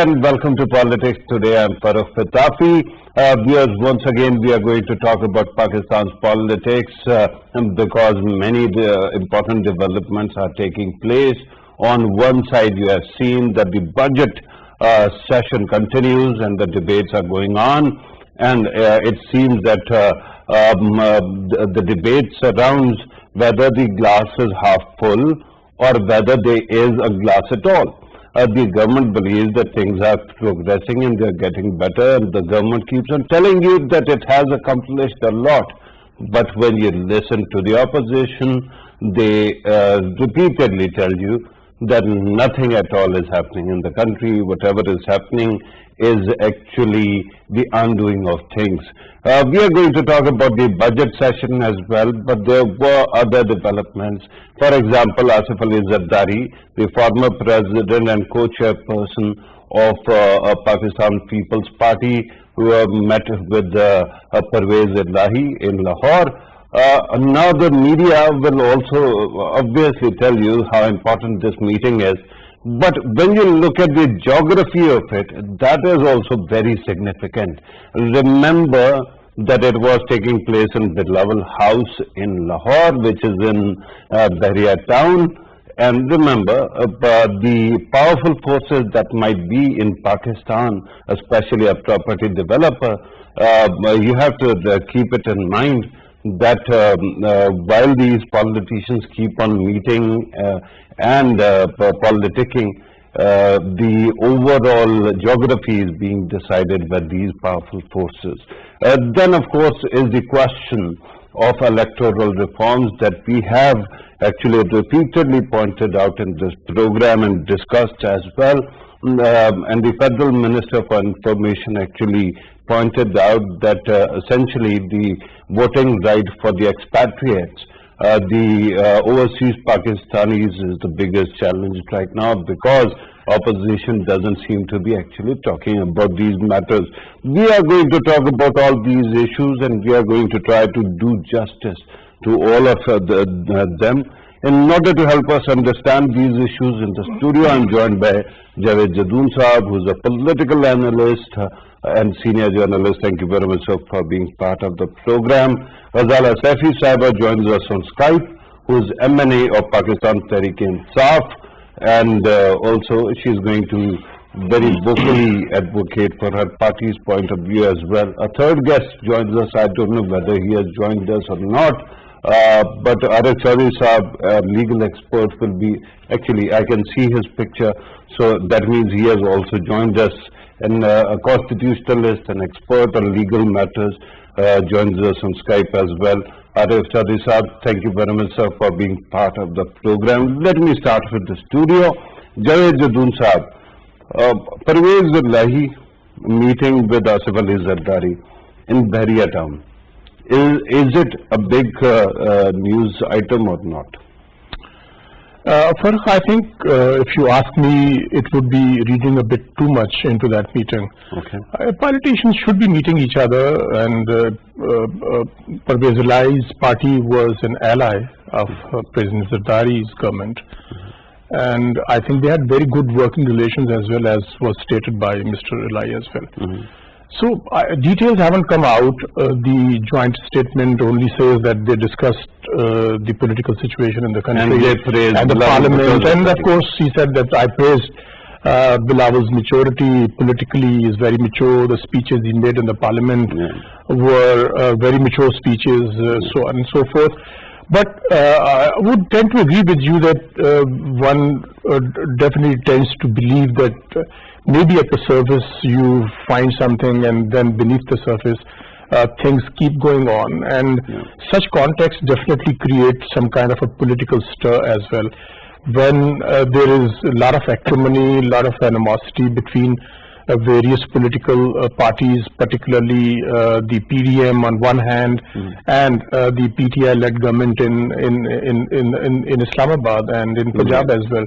and welcome to Politics Today. I'm Farrukh Pitafi. Viewers, once again we are going to talk about Pakistan's politics because many important developments are taking place. On one side, you have seen that the budget session continues and the debates are going on, and it seems that the debate surrounds whether the glass is half full or whether there is a glass at all. The government believes that things are progressing and they're getting better, and the government keeps on telling you that it has accomplished a lot. But when you listen to the opposition, they repeatedly tell you that nothing at all is happening in the country. Whatever is happening is actually the undoing of things. We are going to talk about the budget session as well, but there were other developments. For example, Asif Ali Zardari, the former president and co-chairperson of Pakistan People's Party, who met with Parvez Elahi in Lahore. Now the media will also obviously tell you how important this meeting is. But when you look at the geography of it, that is also very significant. Remember that it was taking place in Bilawal House in Lahore, which is in Bahria town. And remember, the powerful forces that might be in Pakistan, especially a property developer, you have to keep it in mind that while these politicians keep on meeting and politicking, the overall geography is being decided by these powerful forces. Then, of course, is the question of electoral reforms that we have actually repeatedly pointed out in this program and discussed as well. And the Federal Minister for Information actually pointed out that essentially the voting right for the expatriates, the overseas Pakistanis, is the biggest challenge right now because opposition doesn't seem to be actually talking about these matters. We are going to talk about all these issues, and we are going to try to do justice to all of them. In order to help us understand these issues in the studio, I'm joined by Javed Jadoon Saab, who's a political analyst and senior journalist. Thank you very much, sir, for being part of the program. Ghazala Saifi Saiba joins us on Skype, who's MNA of Pakistan Tehreek-e-Insaf, and also she's going to very vocally advocate for her party's point of view as well. A third guest joins us. I don't know whether he has joined us or not. But Arif Chaudhry Saab, legal expert, will be, actually I can see his picture, so that means he has also joined us, and a constitutionalist and expert on legal matters joins us on Skype as well. Arif Chaudhry Saab, thank you very much, sir, for being part of the program. Let me start with the studio. Javed Jadoon Saab, Parvez Elahi meeting with Asif Ali Zardari in Bahria town. Is it a big news item or not? First, I think if you ask me, it would be reading a bit too much into that meeting. Okay. Politicians should be meeting each other, and Parvez Elahi's party was an ally of President Zardari's government. And I think they had very good working relations, as well as was stated by Mr. Elahi as well. So details haven't come out. The joint statement only says that they discussed the political situation in the country and the parliament. And of course, he said that I praised Bilawal's maturity. Politically, he is very mature. The speeches he made in the parliament were very mature speeches, so on and so forth. But I would tend to agree with you that one definitely tends to believe that maybe at the surface you find something, and then beneath the surface things keep going on, and such context definitely create some kind of a political stir as well. When there is a lot of acrimony, a lot of animosity between various political parties, particularly the PDM on one hand and the PTI-led government in Islamabad and in Punjab as well.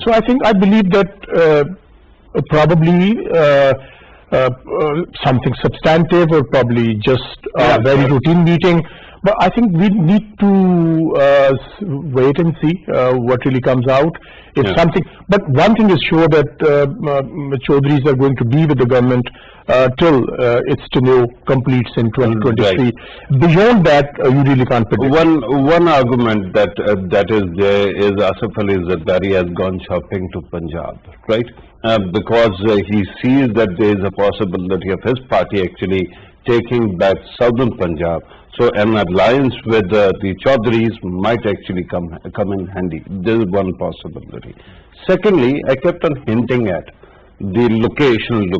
So I believe that probably something substantive, or probably just a very routine meeting, But I think we need to wait and see what really comes out. If something, but one thing is sure that Chaudhurys are going to be with the government till its tenure completes in 2023. Right. Beyond that, you really can't predict. One argument that is there is Asif Ali Zardari has gone shopping to Punjab, right? Because he sees that there is a possibility of his party actually taking back southern Punjab. So an alliance with the Chaudhurys might actually come in handy. This is one possibility. Secondly, I kept on hinting at the location.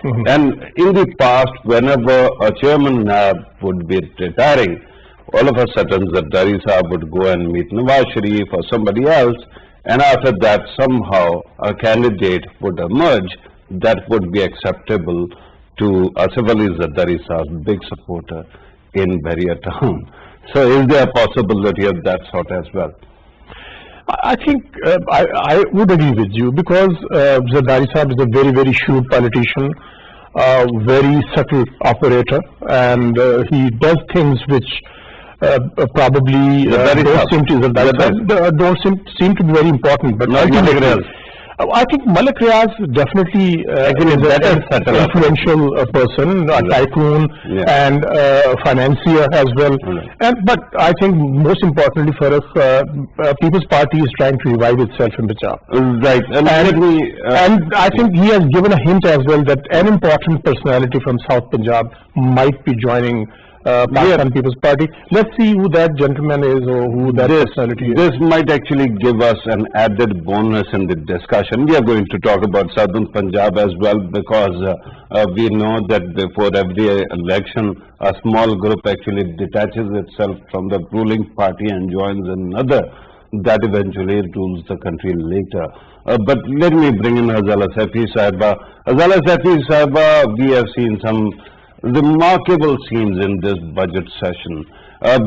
Mm-hmm. And in the past, whenever a chairman would be retiring, all of a sudden Zardari Sahab would go and meet Nawaz Sharif or somebody else, and after that somehow a candidate would emerge that would be acceptable to Asif Ali Zardari Sahab's big supporter in Bahria town. So is there a possibility of that sort as well? I think I would agree with you, because Zardari Sahab is a very, very shrewd politician, very subtle operator, and he does things which probably don't seem to be very important. But ultimately, I think Malik Riaz definitely is an influential person, a tycoon, and financier as well. But I think most importantly, Farrukh, People's Party is trying to revive itself in Punjab. Right. And I think he has given a hint as well that an important personality from South Punjab might be joining Pakistan People's Party. Let's see who that gentleman is or who that personality is. This might actually give us an added bonus in the discussion. We are going to talk about Southern Punjab as well, because we know that before every election, a small group actually detaches itself from the ruling party and joins another that eventually rules the country later. But let me bring in Hazala Safi Sahiba. Hazala Safi Sahiba, we have seen some remarkable scenes in this budget session.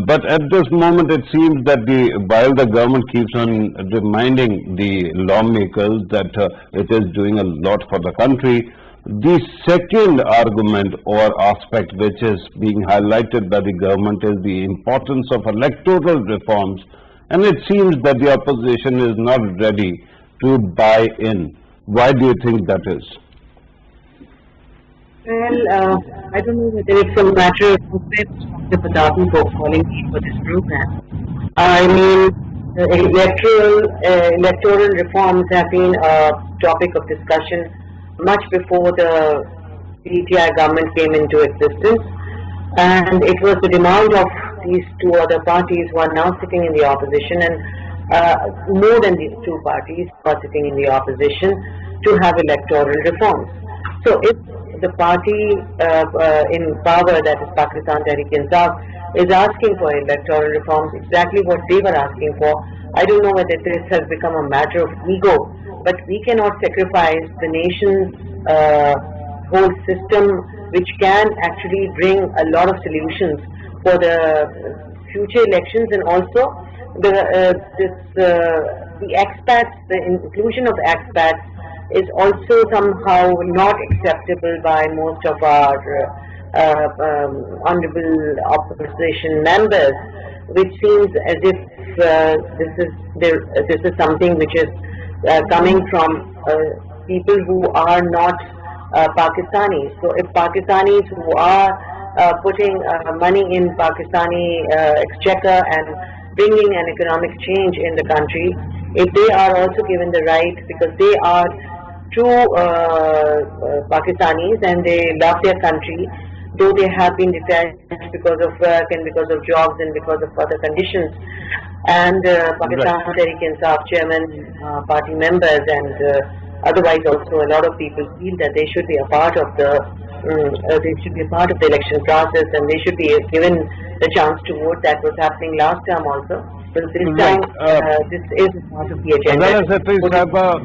But at this moment it seems that while the government keeps on reminding the lawmakers that it is doing a lot for the country, the second argument or aspect which is being highlighted by the government is the importance of electoral reforms, and it seems that the opposition is not ready to buy in. Why do you think that is? Well, I don't know whether it's a matter of the pitafi for calling me for this program. I mean, electoral reforms have been a topic of discussion much before the PTI government came into existence, and it was the demand of these two other parties who are now sitting in the opposition, and more than these two parties who are sitting in the opposition, to have electoral reforms. So if the party in power, that is Pakistan Tehreek-e-Insaf, is asking for electoral reforms, exactly what they were asking for, I don't know whether this has become a matter of ego, but we cannot sacrifice the nation's whole system, which can actually bring a lot of solutions for the future elections, and also the expats, the inclusion of expats is also somehow not acceptable by most of our honorable opposition members, which seems as if this is something which is coming from people who are not Pakistanis. So if Pakistanis who are putting money in Pakistani exchequer and bringing an economic change in the country, if they are also given the right, because they are true Pakistanis and they love their country, though they have been detached because of work and because of jobs and because of other conditions, and Pakistan Tehreek-e-Insaf chairman, party members, and otherwise also a lot of people feel that they should be a part of the election process, and they should be given the chance to vote. That was happening last term also. But this time, this is part of the agenda.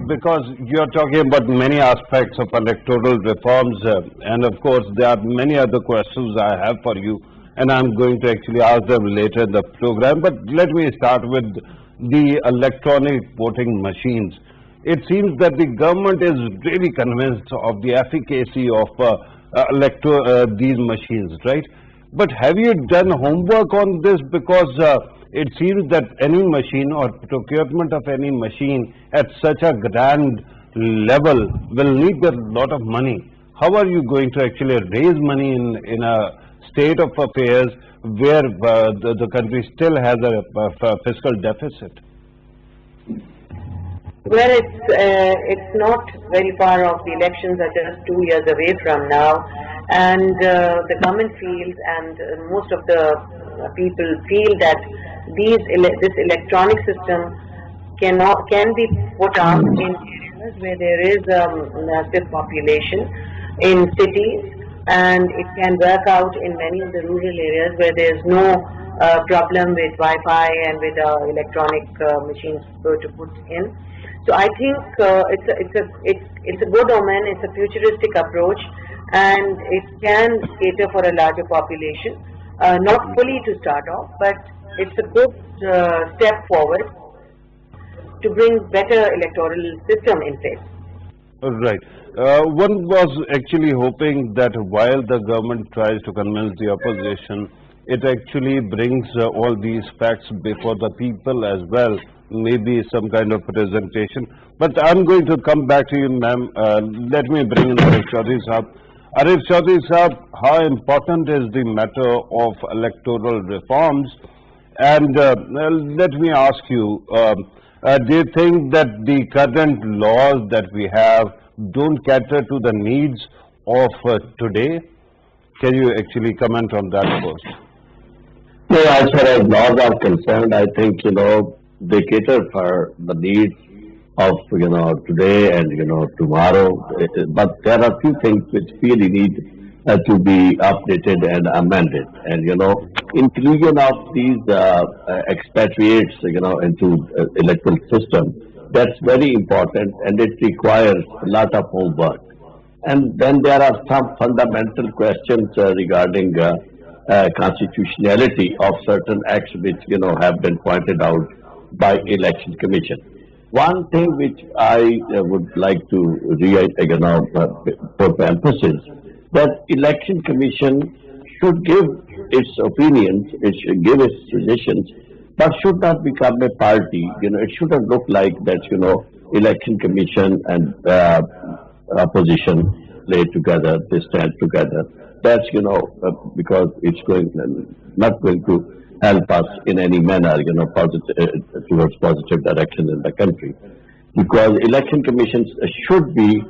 Because you are talking about many aspects of electoral reforms, and of course there are many other questions I have for you, and I'm going to actually ask them later in the program. But let me start with the electronic voting machines. It seems that the government is really convinced of the efficacy of these machines, right? But have you done homework on this? Because it seems that any machine or procurement of any machine at such a grand level will need a lot of money. How are you going to actually raise money in a state of affairs where the country still has a fiscal deficit? Well, it's not very far off. The elections are just 2 years away from now, and the government feels, and most of the people feel that this electronic system can be put up in areas where there is a massive population, in cities, and it can work out in many of the rural areas where there is no problem with Wi-Fi and with electronic machines to put in. So I think it's a good omen. It's a futuristic approach, and it can cater for a larger population. Not fully to start off, but it's a good step forward to bring better electoral system in place. Right. One was actually hoping that while the government tries to convince the opposition, it actually brings all these facts before the people as well, maybe some kind of presentation. But I'm going to come back to you, ma'am. Let me bring in Arif Chaudhry Sahab. Arif Chaudhry Sahab, how important is the matter of electoral reforms? And let me ask you, do you think that the current laws that we have don't cater to the needs of today? Can you actually comment on that first? No, as far as laws are concerned, I think, they cater for the needs of, today and, tomorrow. But there are few things which really need to be updated and amended. And, inclusion of these expatriates, into electoral system, that's very important, and it requires a lot of homework. And then there are some fundamental questions regarding constitutionality of certain acts which, have been pointed out by Election Commission. One thing which I would like to put emphasis, that Election Commission should give its opinions, it should give its suggestions, but should not become a party. It shouldn't look like that, Election Commission and opposition play together, they stand together. That's, because it's not going to help us in any manner, towards positive direction in the country. Because election commissions should be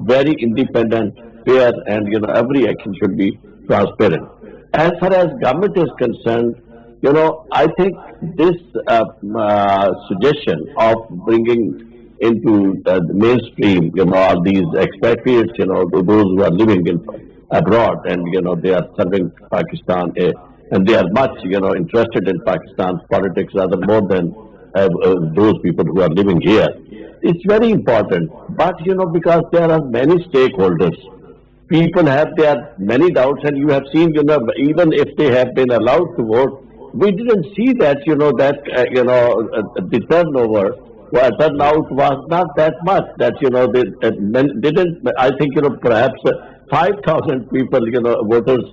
very independent, fair, and, every action should be transparent. As far as government is concerned, I think this suggestion of bringing into the mainstream, all these expatriates, those who are living abroad and, they are serving Pakistan, and they are much, interested in Pakistan's politics rather more than those people who are living here. It's very important, but, because there are many stakeholders, people have their many doubts, and you have seen, even if they have been allowed to vote, we didn't see that, the turnout was not that much, that, they didn't, I think, perhaps 5,000 people, voters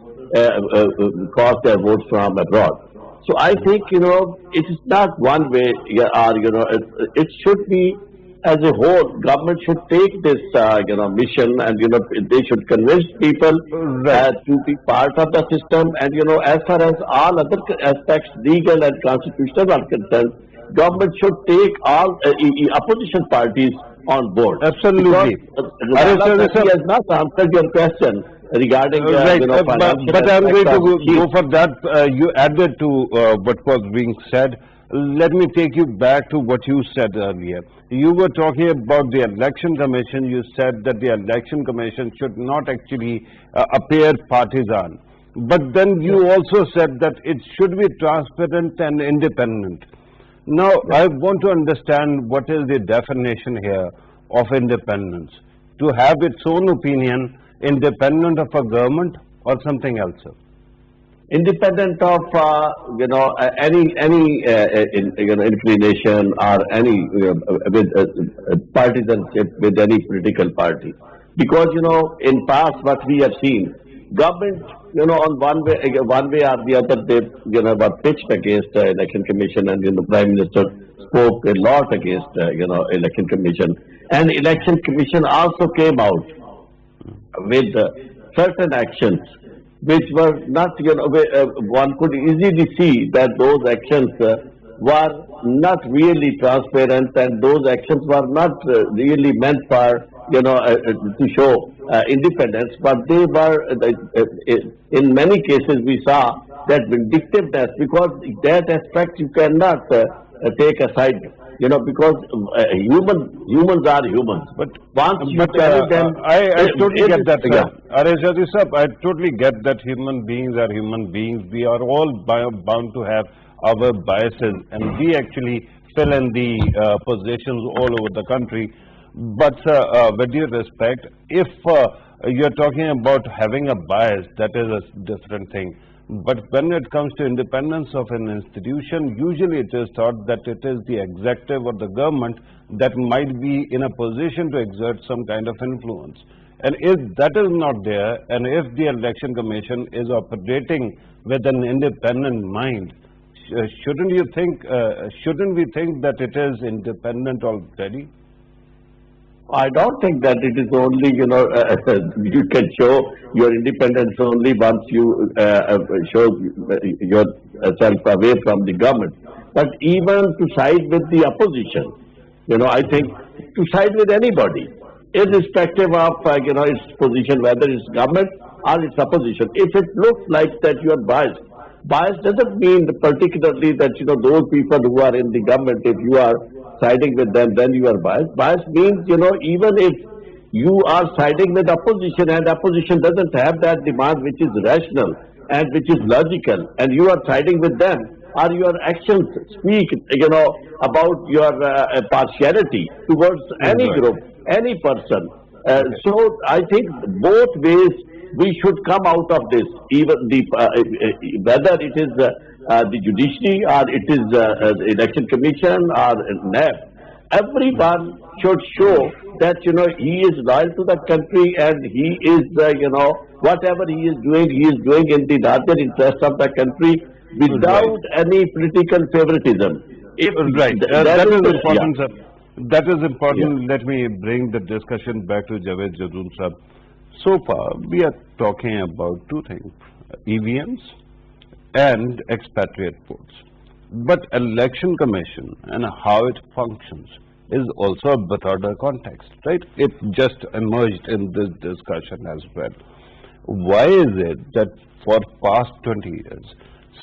cast their votes from abroad. So I think, it is not one way, it should be as a whole. Government should take this, mission, and, they should convince people to be part of the system. And, as far as all other aspects, legal and constitutional are concerned, government should take all opposition parties on board. Absolutely. He has not answered your question regarding but I'm going to go for that. You added to what was being said. Let me take you back to what you said earlier. You were talking about the election commission. You said that the election commission should not actually appear partisan. But then you also said that it should be transparent and independent. Now, I want to understand what is the definition here of independence. To have its own opinion, independent of a government, or something else? Independent of any inclination or any with partisanship with any political party, because in past what we have seen, government, on one way or the other, they, were pitched against the election commission, and Prime Minister spoke a lot against, election commission, and election commission also came out with certain actions which were not, one could easily see that those actions were not really transparent, and those actions were not really meant for, to show independence, but they were, in many cases we saw that vindictiveness, because that aspect you cannot take aside, because humans are humans. But once you tell them, I totally get that, yeah. Arejadi Sahab, I totally get that human beings are human beings. We are all bound to have our biases, and we actually fill in the positions all over the country. But with due respect, if you're talking about having a bias, that is a different thing. But when it comes to independence of an institution, usually it is thought that it is the executive or the government that might be in a position to exert some kind of influence. And if that is not there, and if the election commission is operating with an independent mind, shouldn't we think that it is independent already? I don't think that it is only, you can show your independence only once you show yourself away from the government. But even to side with the opposition, I think to side with anybody, irrespective of, its position, whether it's government or its opposition, if it looks like that you are biased, bias doesn't mean particularly that, those people who are in the government, if you are siding with them, then you are biased. Bias means, even if you are siding with opposition and opposition doesn't have that demand which is rational and which is logical, and you are siding with them, or your actions speak, about your partiality towards any group, any person. So I think both ways we should come out of this, even the whether it is the judiciary or it is the election commission or NAB. Everyone should show that he is loyal to the country, and he is whatever he is doing in the larger interest of the country without any political favoritism. Right, that is important, yeah. sir. That is important. Yeah. Let me bring the discussion back to Javed Jadoon sir. So far, we are talking about two things: EVMs and expatriate votes. But election commission and how it functions is also a broader context, right? It just emerged in this discussion as well. Why is it that for past 20 years,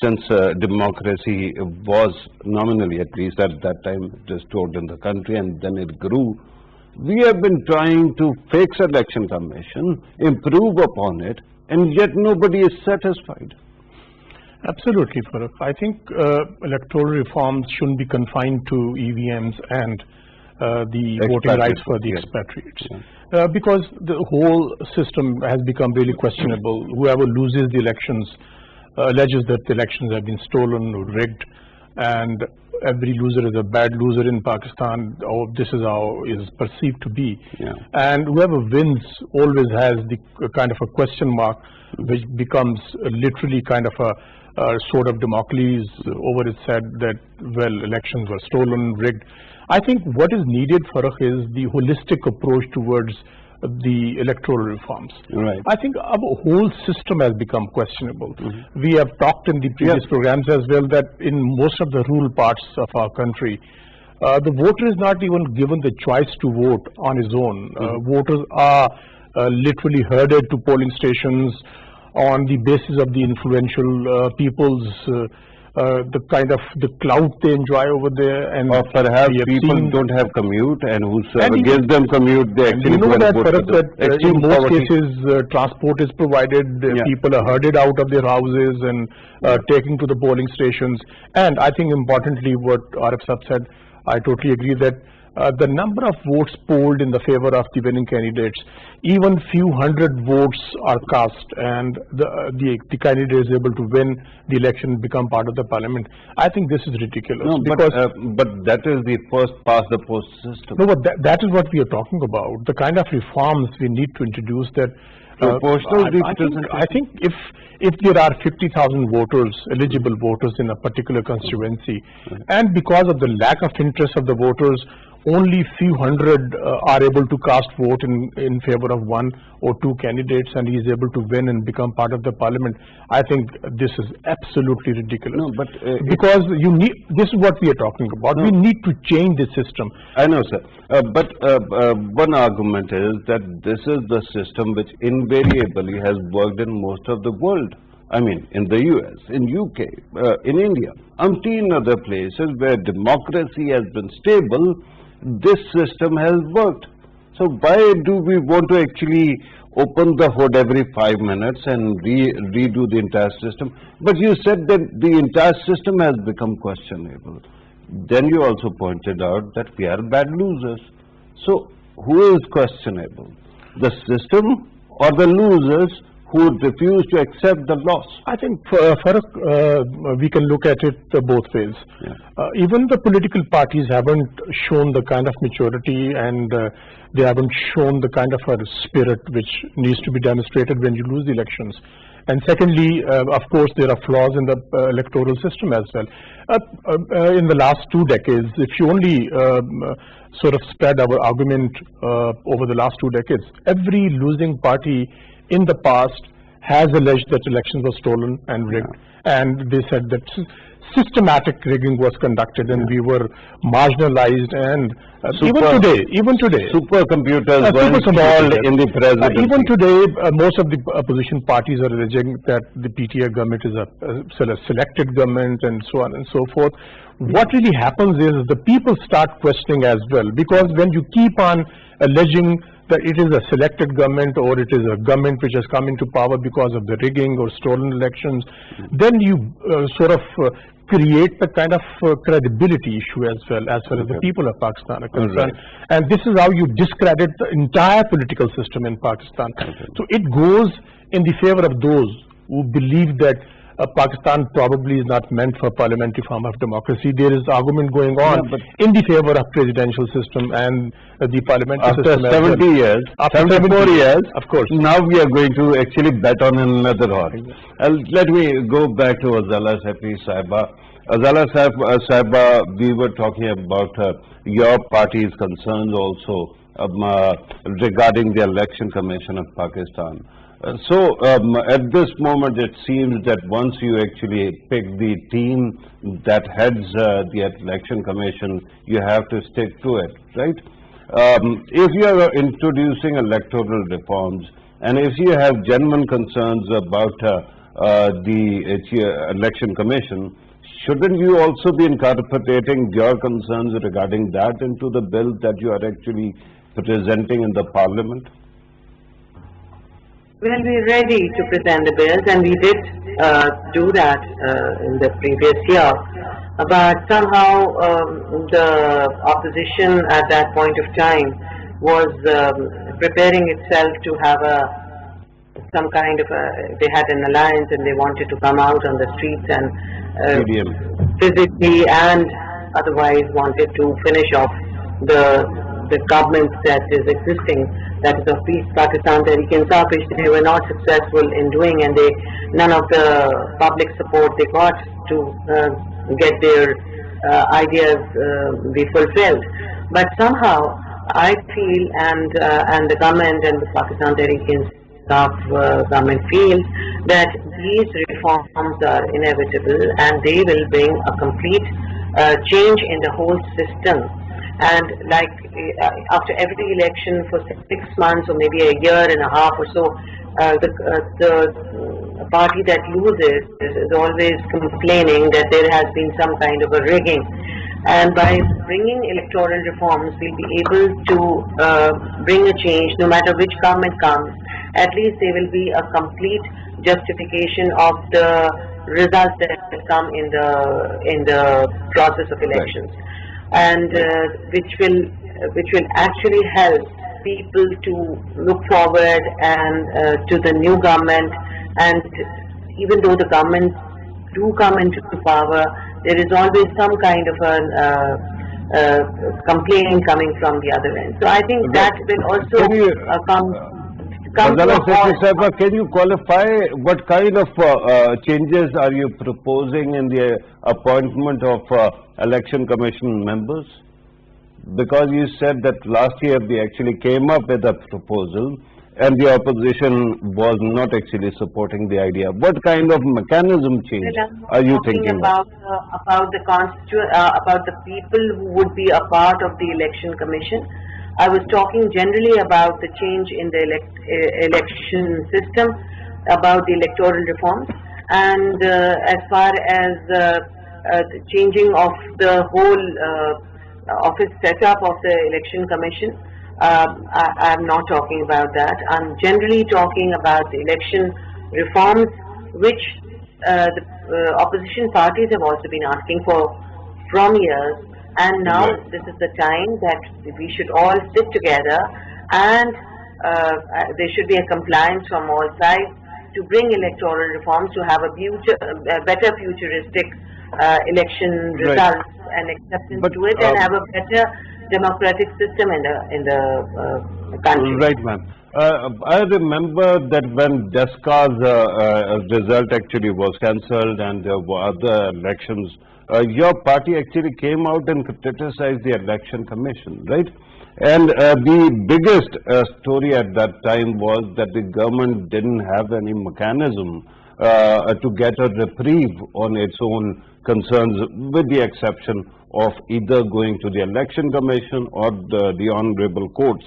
since democracy was nominally, at least at that time, restored in the country, and then it grew, we have been trying to fix election commission, improve upon it, and yet nobody is satisfied? Absolutely, Farrukh. I think electoral reforms shouldn't be confined to EVMs and the voting rights for the expatriates. Yeah. Because the whole system has become really questionable. Whoever loses the elections alleges that the elections have been stolen or rigged, and every loser is a bad loser in Pakistan, or this is how it is perceived to be. Yeah. And whoever wins always has the kind of a question mark, which becomes literally kind of a sword of Damocles over it, said that, well, elections were stolen, rigged. I think what is needed, Farrukh, is the holistic approach towards the electoral reforms. Right. I think our whole system has become questionable. Mm-hmm. We have talked in the previous programs as well that in most of the rural parts of our country, the voter is not even given the choice to vote on his own. Voters are literally herded to polling stations on the basis of the influential people's the kind of the clout they enjoy over there, and or perhaps people don't have commute, and whosoever gives them commute, they actually go and vote for them. In most cases, transport is provided. People are herded out of their houses and taken to the polling stations. And I think importantly, what Arif Sahab said, I totally agree that the number of votes polled in the favor of the winning candidates even few hundred votes are cast and the candidate is able to win the election and become part of the parliament, I think this is ridiculous. No, because but that is the first past the post system. no, but that is what we are talking about. The kind of reforms we need to introduce that. Proportional I think if there are 50,000 voters, eligible voters in a particular constituency, and because of the lack of interest of the voters, only few hundred are able to cast vote in favor of one or two candidates, and he is able to win and become part of the parliament. I think this is absolutely ridiculous. No, but because you need. This is what we are talking about. No. We need to change the system. I know, sir. But one argument is that this is the system which invariably has worked in most of the world. I mean, in the US, in UK, in India, umpteen other places where democracy has been stable, this system has worked. So why do we want to actually open the hood every 5 minutes and redo the entire system? But you said that the entire system has become questionable. Then you also pointed out that we are bad losers. So who is questionable? The system or the losers who refuse to accept the loss? I think, Farrukh, we can look at it both ways. Yeah. Even the political parties haven't shown the kind of maturity, and they haven't shown the kind of a spirit which needs to be demonstrated when you lose the elections. And secondly, of course, there are flaws in the electoral system as well. In the last 2 decades, if you only sort of spread our argument over the last 2 decades, every losing party in the past has alleged that elections were stolen and rigged, and they said that systematic rigging was conducted and we were marginalized, and even today Supercomputers were installed in the presidency. even today most of the opposition parties are alleging that the PTI government is a selected government and so on and so forth. What really happens is the people start questioning as well, because when you keep on alleging that it is a selected government or it is a government which has come into power because of the rigging or stolen elections, then you sort of create the kind of credibility issue as well as the people of Pakistan are concerned. And this is how you discredit the entire political system in Pakistan. So it goes in the favor of those who believe that Pakistan probably is not meant for parliamentary form of democracy. There is argument going on in the favor of presidential system and the parliamentary system. After 70 years, after 74 years, of course. Now we are going to actually bet on another horse. Let me go back to Azala Saiba. Azala Saiba, we were talking about your party's concerns also regarding the Election Commission of Pakistan. So at this moment it seems that once you actually pick the team that heads the Election Commission, you have to stick to it, right? If you are introducing electoral reforms and if you have genuine concerns about the Election Commission, shouldn't you also be incorporating your concerns regarding that into the bill that you are actually presenting in the Parliament? Well, we're ready to present the bills, and we did do that in the previous year. But somehow the opposition at that point of time was preparing itself to have some kind of they had an alliance and they wanted to come out on the streets and physically and otherwise wanted to finish off the government that is existing, that is of Peace Pakistan Tehreek-e-Insaf, which they were not successful in doing, and none of the public support they got to get their ideas be fulfilled. But somehow I feel, and the government and the Pakistan Tehreek-e-Insaf government feels that these reforms are inevitable and they will bring a complete change in the whole system. And like after every election for 6 months or maybe a year and a half or so, the party that loses is always complaining that there has been some kind of a rigging. And by bringing electoral reforms, we'll be able to bring a change no matter which government comes. At least there will be a complete justification of the results that come in the process of elections. And which will actually help people to look forward and to the new government. And even though the government do come into power, there is always some kind of a complaint coming from the other end. So I think that will also Can you, come to Fazala a halt. Sahib, can you qualify what kind of changes are you proposing in the appointment of election commission members? Because you said that last year they actually came up with a proposal and the opposition was not actually supporting the idea. What kind of mechanism change are you thinking about about the people who would be a part of the election commission. I was talking generally about the change in the election system, about the electoral reforms, and as far as the changing of the whole office setup of the election commission. I'm not talking about that. I'm generally talking about the election reforms, which the opposition parties have also been asking for from years. And now this is the time that we should all sit together and there should be a compliance from all sides to bring electoral reforms to have a better futuristic election results and acceptance to it, and have a better democratic system in the country. Right, ma'am. I remember that when Deska's result actually was cancelled and there were other elections, your party actually came out and criticized the election commission, right? And the biggest story at that time was that the government didn't have any mechanism to get a reprieve on its own concerns, with the exception of either going to the election commission or the honorable courts.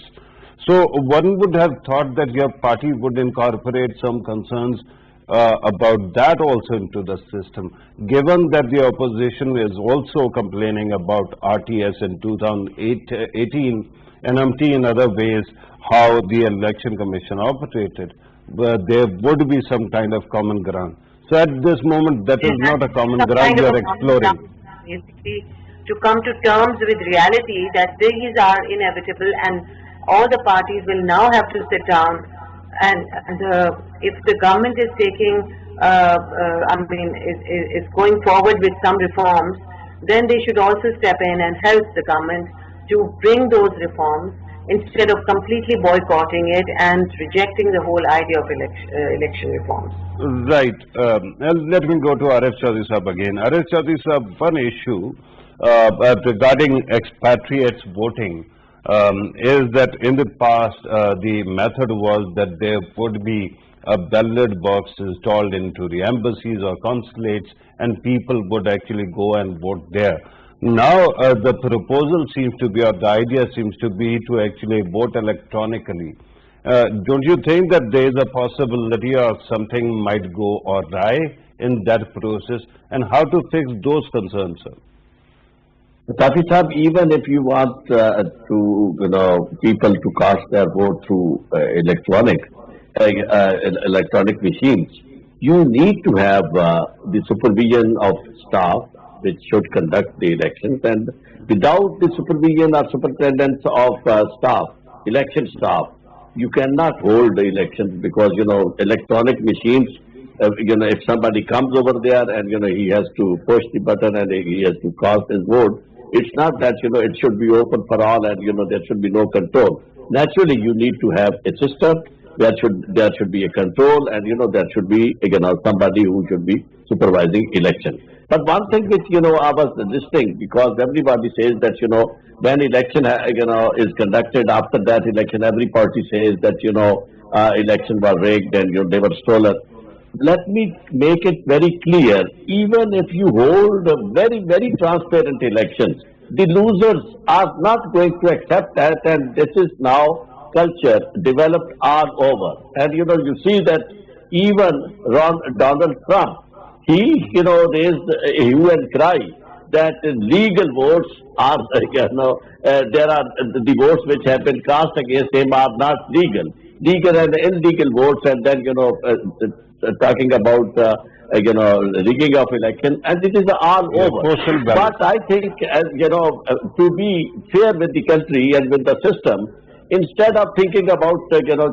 So one would have thought that your party would incorporate some concerns about that also into the system, given that the opposition is also complaining about RTS in 2018 and in other ways how the election commission operated, where there would be some kind of common ground. So at this moment, that is not a common ground you are exploring. Basically, to come to terms with reality that these are inevitable, and all the parties will now have to sit down. And if the government is taking, is going forward with some reforms, then they should also step in and help the government to bring those reforms, instead of completely boycotting it and rejecting the whole idea of election reforms. Right. Let me go to Arif Chaudhry Sahab again. Arif Chaudhry Sahab, one issue regarding expatriates voting is that in the past the method was that there would be a ballot box installed into the embassies or consulates and people would actually go and vote there. Now the proposal seems to be, or the idea seems to be, to actually vote electronically. Don't you think that there is a possibility of something might go awry in that process, and how to fix those concerns, sir? Pitafi Sahib, even if you want people to cast their vote through electronic machines, you need to have the supervision of staff which should conduct the elections, and without the supervision or superintendence of election staff, you cannot hold the elections, because electronic machines, if somebody comes over there and he has to push the button and he has to cast his vote, it's not that it should be open for all and there should be no control. Naturally, you need to have a system. There should be a control, and there should be somebody who should be supervising election. But one thing which I was listening, because everybody says that when election is conducted, after that election every party says that election was rigged and they were stolen. Let me make it very clear, even if you hold a very, very transparent elections, the losers are not going to accept that, and this is now culture developed all over. And you see that even Donald Trump, he raised a hue and cry that legal votes are, there are the votes which have been cast against him are not legal. Legal and illegal votes, and then talking about rigging of election, and it is all over. But I think to be fair with the country and with the system, instead of thinking about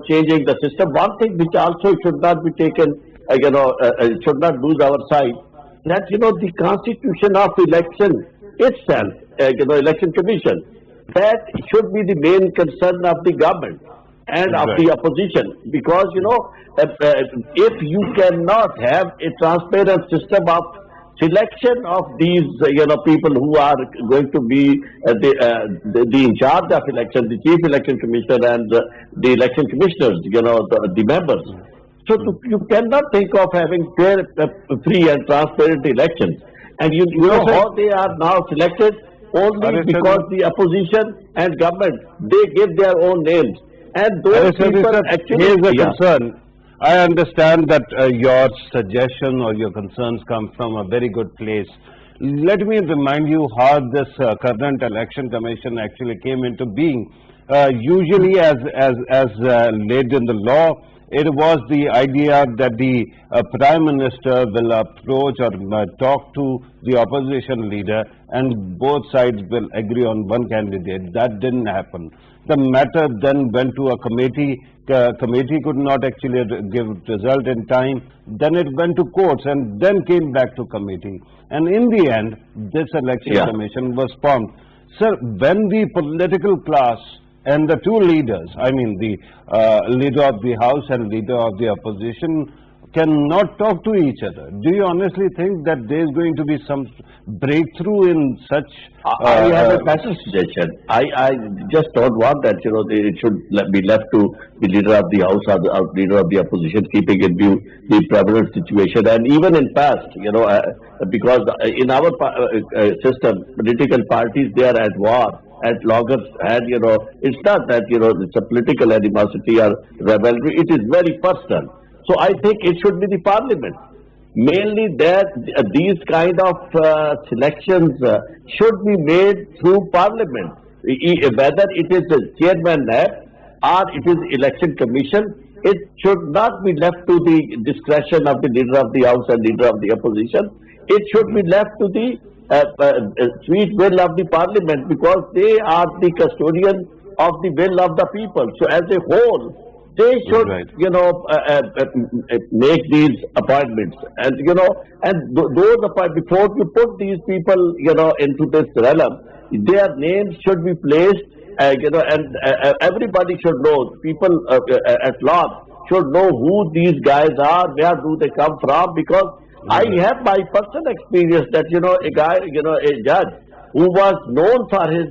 changing the system, one thing which also should not be taken, should not lose our sight, that the constitution of election itself, election commission, that should be the main concern of the government and of the opposition, because if you cannot have a transparent system of selection of these people who are going to be the in charge of election, the chief election commissioner and the election commissioners, the members. So you cannot think of having fair, free and transparent elections. And you know how they are now selected? Only because the opposition and government, they give their own names. And those people actually... Here's a concern. I understand that your suggestion or your concerns come from a very good place. Let me remind you how this current election commission actually came into being. Usually, as laid in the law, it was the idea that the Prime Minister will approach or talk to the opposition leader and both sides will agree on one candidate. That didn't happen. The matter then went to a committee. Committee could not actually give result in time. Then it went to courts and then came back to committee. And in the end, this election commission was formed. Sir, when the political class and the two leaders, I mean the leader of the House and leader of the opposition, cannot talk to each other, do you honestly think that there is going to be some breakthrough in such... I have a better suggestion. I just don't want that, it should be left to the leader of the House or the leader of the opposition, keeping in view the prevalent situation. And even in past, because in our system, political parties, they are at war. At longer, and it's not that it's a political animosity or rivalry. It is very personal. So I think it should be the parliament. Mainly that these kind of selections should be made through parliament. Whether it is the chairman or it is election commission, it should not be left to the discretion of the leader of the House and leader of the opposition. It should be left to the sweet will of the parliament, because they are the custodian of the will of the people. So as a whole, they should, make these appointments. And, those appointments, before you put these people, into this realm, their names should be placed, and everybody should know, people at large should know who these guys are, where do they come from, because I have my personal experience that, a guy, a judge who was known for his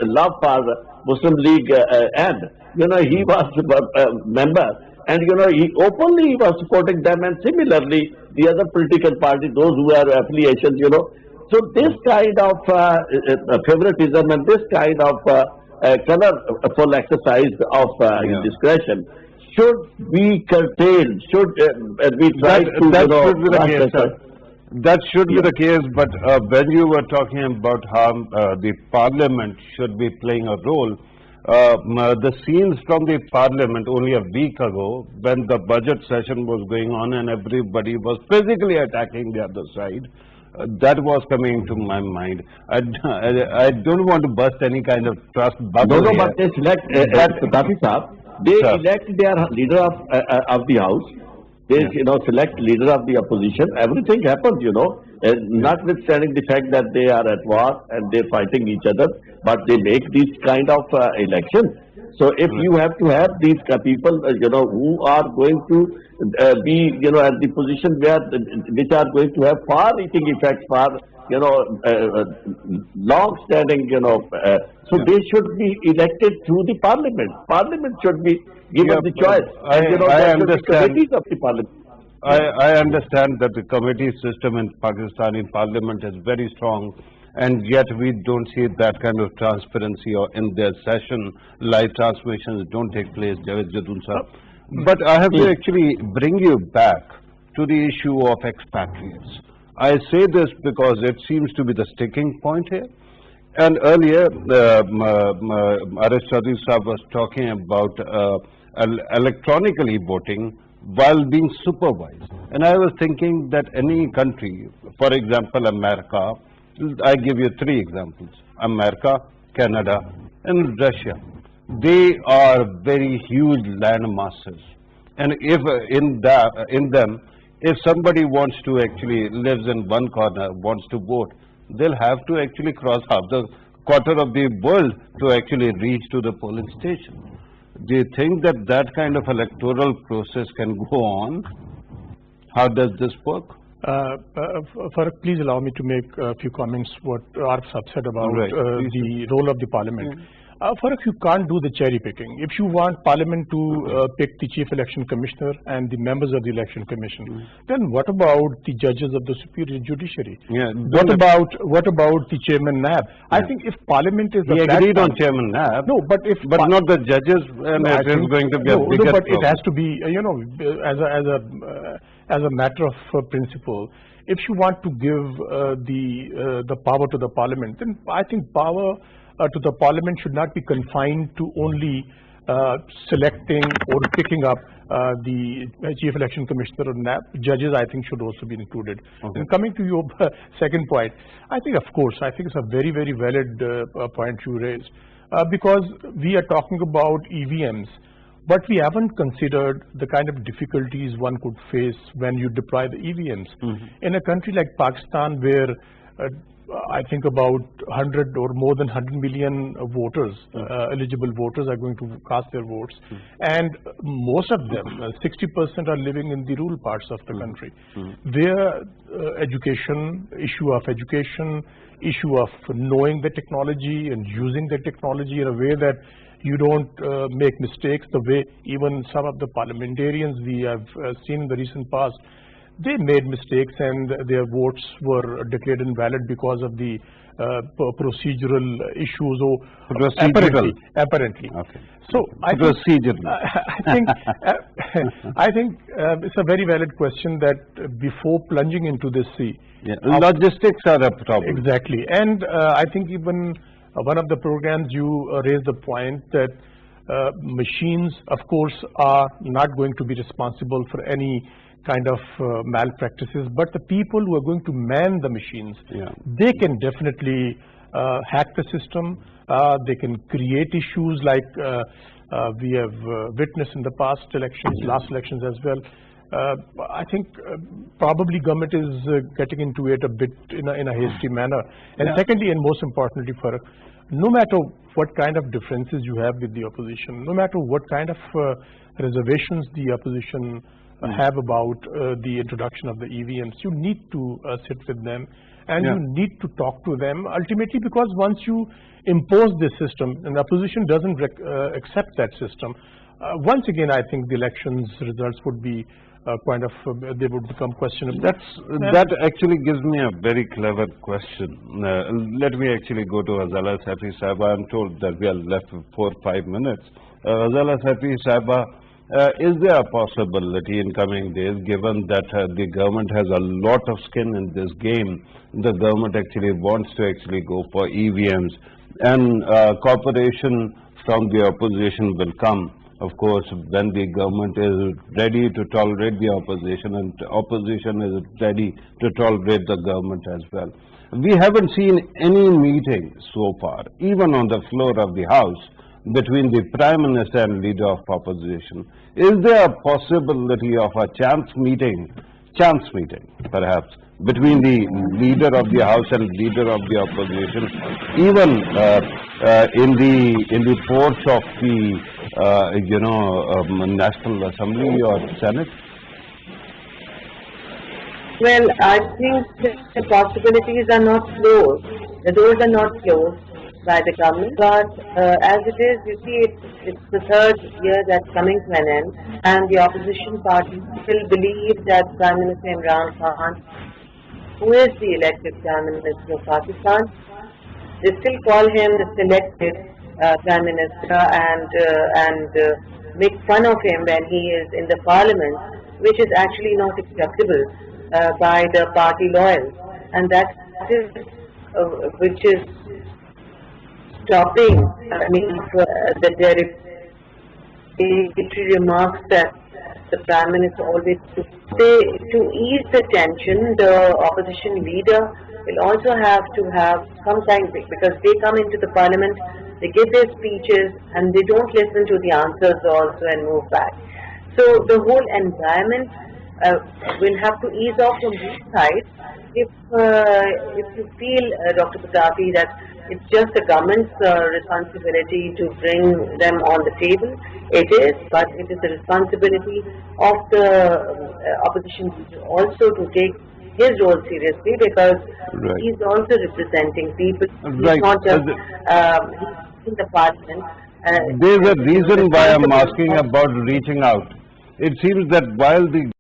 love for Muslim League and, he was a member and, he openly was supporting them, and similarly the other political parties, those who are affiliations, So this kind of favoritism and this kind of colorful exercise of discretion should be curtailed, should we try to... That should be the case, sir. That should be the case, but when you were talking about how the parliament should be playing a role, the scenes from the parliament only a week ago, when the budget session was going on and everybody was physically attacking the other side, that was coming to my mind. I don't want to burst any kind of trust bubble. No, but they select, they elect their leader of the House. They select leader of the opposition. Everything happens, notwithstanding the fact that they are at war and they're fighting each other, but they make these kind of elections. So if you have to have these people, who are going to be, at the position where, which are going to have far-reaching effects for, long-standing, so they should be elected through the parliament. Parliament should be given the choice. I understand. Of the parliament. I understand that the committee system in Pakistani parliament is very strong, and yet we don't see that kind of transparency or in their session. Live transmissions don't take place, Javed Jadun sir. But I have to actually bring you back to the issue of expatriates. I say this because it seems to be the sticking point here. And earlier, Aristotile Saab was talking about electronically voting while being supervised. And I was thinking that any country, for example, America, I give you three examples, America, Canada, and Russia. they are very huge land masses. And if in them, if somebody wants to actually lives in one corner, wants to vote, they'll have to actually cross half the quarter of the world to actually reach to the polling station. Do you think that that kind of electoral process can go on? How does this work? Farrukh, please allow me to make a few comments what Arf said about Right. the role of the parliament. Farrukh, you can't do the cherry picking. If you want parliament to pick the chief election commissioner and the members of the election commission, then what about the judges of the superior judiciary? Yeah. What about the chairman NAB? I think if parliament is He the agreed on platform- Chairman NAB, No, but if but not the judges, and No, I it is think- going to be a no, bigger no, but problem. it has to be, as a matter of principle. If you want to give the power to the parliament, then I think power to the parliament should not be confined to only selecting or picking up the chief election commissioner or NAB. Judges, I think, should also be included. Okay. And coming to your second point, I think, of course, I think it's a very, very valid point you raised, because we are talking about EVMs, but we haven't considered the kind of difficulties one could face when you deploy the EVMs. In a country like Pakistan, where I think about 100 or more than 100 million voters, eligible voters, are going to cast their votes, and most of them, 60%, are living in the rural parts of the country. Their issue of knowing the technology and using the technology in a way that you don't make mistakes, the way even some of the parliamentarians we have seen in the recent past, they made mistakes and their votes were declared invalid because of the procedural issues or apparently. Okay. So I think, I think it's a very valid question that before plunging into this sea. Yeah. Logistics are a problem. Exactly. And I think even one of the programs you raised the point that machines, of course, are not going to be responsible for any kind of malpractices, but the people who are going to man the machines, they can definitely hack the system. They can create issues like we have witnessed in the past elections, last elections as well. I think probably government is getting into it a bit in a hasty manner. And secondly, and most importantly, Farrukh, no matter what kind of differences you have with the opposition, no matter what kind of reservations the opposition have about the introduction of the EVMs, you need to sit with them and you need to talk to them ultimately, because once you impose this system and the opposition doesn't accept that system, once again I think the elections results would be they would become questionable. That actually gives me a very clever question. Let me actually go to Azala Safi Sahaba. I'm told that we are left with 4 or 5 minutes. Azala Safi Sahaba, is there a possibility in coming days, given that the government has a lot of skin in this game, the government actually wants to actually go for EVMs, and cooperation from the opposition will come, of course, when the government is ready to tolerate the opposition and opposition is ready to tolerate the government as well. We haven't seen any meeting so far, even on the floor of the House, between the Prime Minister and leader of opposition. Is there a possibility of a chance meeting perhaps, between the leader of the House and leader of the opposition, even in the porch of the National Assembly or Senate? Well, I think the possibilities are not closed. The doors are not closed by the government, but as it is, you see, it's the third year that's coming to an end, and the opposition parties still believe that Prime Minister Imran Khan, who is the elected Prime Minister of Pakistan, they still call him the selected Prime Minister and make fun of him when he is in the Parliament, which is actually not acceptable by the party loyals, and that is which is stopping the derogatory remarks that the Prime Minister always took. To ease the tension, the opposition leader will also have to have some kind, because they come into the Parliament They give their speeches and they don't listen to the answers also and move back. So the whole environment will have to ease off from both sides. If you feel, Dr. Pitafi, that it's just the government's responsibility to bring them on the table, it is, but it is the responsibility of the opposition leader also to take his role seriously, because Right. he's also representing people. Right. He's not just he's in the parliament. There's a reason why I'm asking about reaching out. It seems that while the